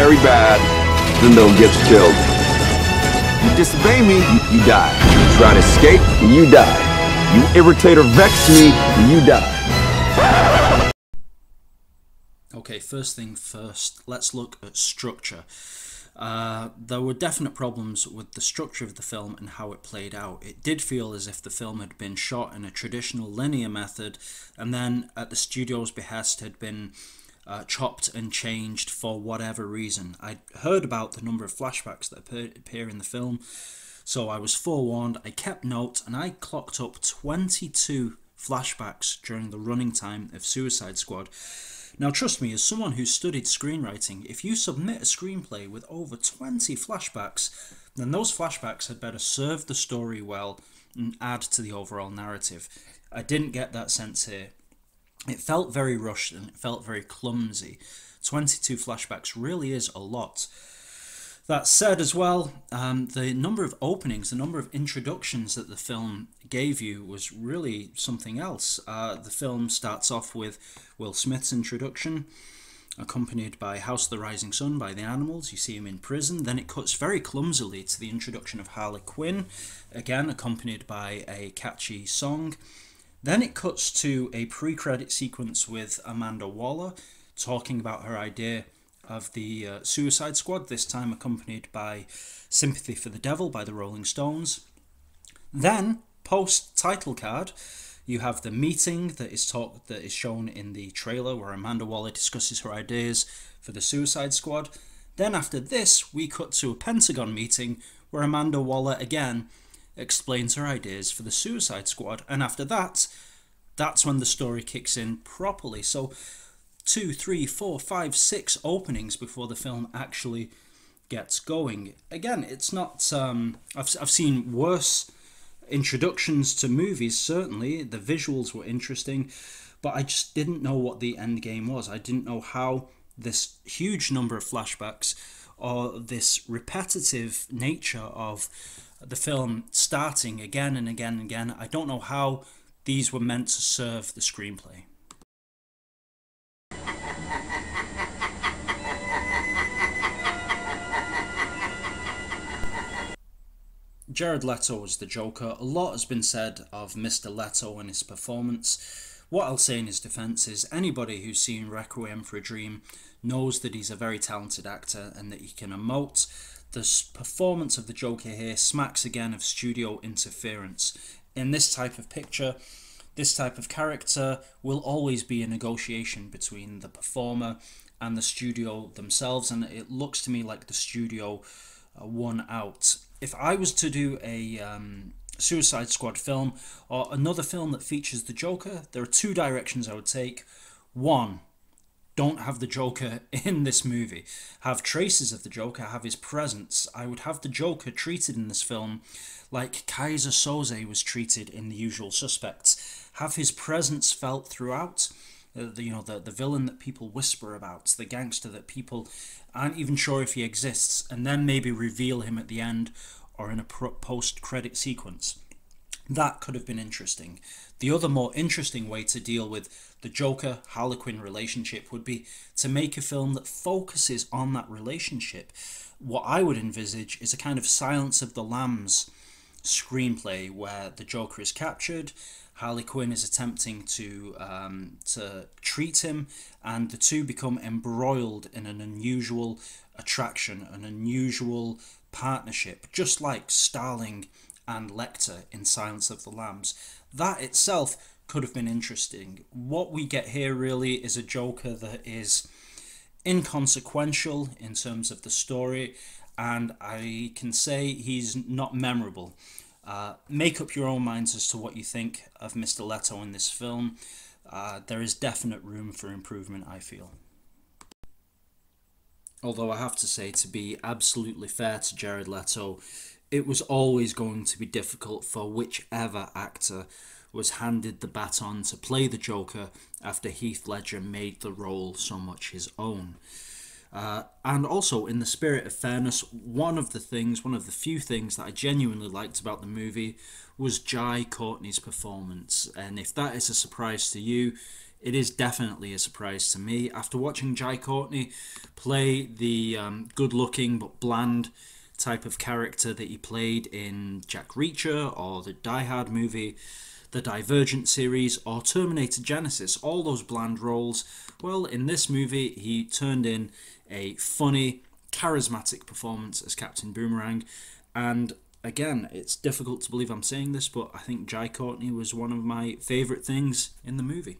very bad, then they'll get you killed. You disobey me, you die. You try to escape, you die. You irritate or vex me, you die. Okay, first thing first, let's look at structure. There were definite problems with the structure of the film and how it played out. It did feel as if the film had been shot in a traditional linear method and then at the studio's behest had been chopped and changed for whatever reason. I heard about the number of flashbacks that appear in the film, so I was forewarned. I kept note and I clocked up 22 flashbacks during the running time of Suicide Squad. Now trust me, as someone who studied screenwriting, if you submit a screenplay with over 20 flashbacks, then those flashbacks had better serve the story well and add to the overall narrative. I didn't get that sense here. It felt very rushed and it felt very clumsy. 22 flashbacks really is a lot. That said as well, the number of openings, the number of introductions that the film gave you was really something else. The film starts off with Will Smith's introduction, accompanied by House of the Rising Sun by the Animals. You see him in prison. Then it cuts very clumsily to the introduction of Harley Quinn, again accompanied by a catchy song. Then it cuts to a pre-credit sequence with Amanda Waller talking about her idea of the Suicide Squad, this time accompanied by Sympathy for the Devil by the Rolling Stones. Then, post-title card, you have the meeting that is shown in the trailer where Amanda Waller discusses her ideas for the Suicide Squad. Then after this, we cut to a Pentagon meeting where Amanda Waller again explains her ideas for the Suicide Squad. And after that, that's when the story kicks in properly. So 2, 3, 4, 5, 6 openings before the film actually gets going. Again, it's not... I've seen worse introductions to movies, certainly. The visuals were interesting, but I just didn't know what the end game was. I didn't know how this huge number of flashbacks or this repetitive nature of the film starting again and again and again, I don't know how these were meant to serve the screenplay. Jared Leto was the Joker. A lot has been said of Mr. Leto and his performance. What I'll say in his defense is anybody who's seen Requiem for a Dream knows that he's a very talented actor and that he can emote. The performance of the Joker here smacks again of studio interference. In this type of picture, this type of character will always be a negotiation between the performer and the studio themselves, and it looks to me like the studio won out. If I was to do a Suicide Squad film or another film that features the Joker, there are two directions I would take. One, don't have the Joker in this movie. Have traces of the Joker, have his presence. I would have the Joker treated in this film like Kaiser Soze was treated in The Usual Suspects. Have his presence felt throughout. The villain that people whisper about, the gangster that people aren't even sure if he exists, and then maybe reveal him at the end or in a post-credit sequence. That could have been interesting. The other more interesting way to deal with the Joker-Harley Quinn relationship would be to make a film that focuses on that relationship. What I would envisage is a kind of Silence of the Lambs screenplay where the Joker is captured, Harley Quinn is attempting to treat him, and the two become embroiled in an unusual attraction, an unusual partnership, just like Starling and Lecter in Silence of the Lambs. That itself could have been interesting. What we get here really is a Joker that is inconsequential in terms of the story, and I can say he's not memorable. Make up your own minds as to what you think of Mr. Leto in this film. There is definite room for improvement, I feel. Although I have to say, to be absolutely fair to Jared Leto, it was always going to be difficult for whichever actor was handed the baton to play the Joker after Heath Ledger made the role so much his own. And also, in the spirit of fairness, one of the few things that I genuinely liked about the movie was Jai Courtney's performance. And if that is a surprise to you, it is definitely a surprise to me. After watching Jai Courtney play the good-looking but bland type of character that he played in Jack Reacher or the Die Hard movie, the Divergent series, or Terminator Genesis, all those bland roles, well, in this movie he turned in a funny, charismatic performance as Captain Boomerang. And again, it's difficult to believe I'm saying this, but I think Jai Courtney was one of my favourite things in the movie.